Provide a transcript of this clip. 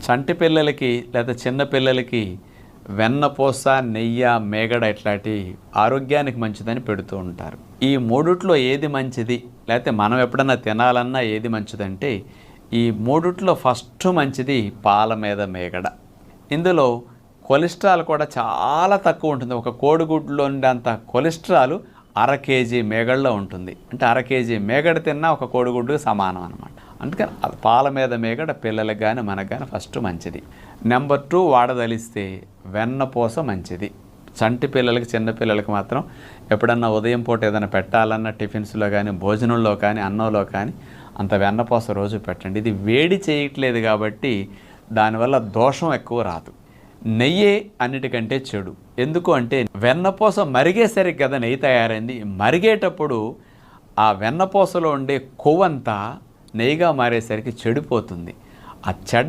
చంటి పిల్లలకి లేదా చిన్న పిల్లలకి వెన్నపూస, నెయ్యి, మేగడ ఇట్లాంటి ఆరోగ్యానికి మంచిదని పెడుతూ ఉంటారు. ఈ మూడిట్లో ఏది మంచిది, లేకపోతే మనం ఎప్పుడన్నా తినాలన్నా ఏది మంచిదంటే ఈ మూడిట్లో ఫస్ట్ మంచిది పాల మీద మేగడ. ఇందులో కొలెస్ట్రాల్ కూడా చాలా తక్కువ ఉంటుంది. ఒక కోడిగుడ్లో ఉండేంత కొలెస్ట్రాల్ 1/2 కేజీ మేగడలో ఉంటుంది. అంటే 1/2 కేజీ మేగడ తిన్నా ఒక కోడిగుడ్డుకు సమానం అనమాట. అందుకని పాల మీద మేగడ పిల్లలకు కానీ మనకు కానీ ఫస్ట్ మంచిది. నెంబర్ 2 వాడదలిస్తే వెన్నపూస మంచిది. చంటి పిల్లలకి, చిన్న పిల్లలకి మాత్రం ఎప్పుడన్నా ఉదయం పూట ఏదైనా పెట్టాలన్నా టిఫిన్స్లో కానీ, భోజనంలో కానీ, అన్నంలో కానీ అంత వెన్నపూస రోజు పెట్టండి. ఇది వేడి చేయట్లేదు కాబట్టి దానివల్ల దోషం ఎక్కువ రాదు. నెయ్యే అన్నిటికంటే చెడు. ఎందుకు అంటే వెన్నపూస మరిగేసరికి కదా నెయ్యి తయారైంది. మరిగేటప్పుడు ఆ వెన్నపూసలో ఉండే కొవ్వంతా నెయ్యిగా మారేసరికి చెడిపోతుంది. ఆ చెడ్డ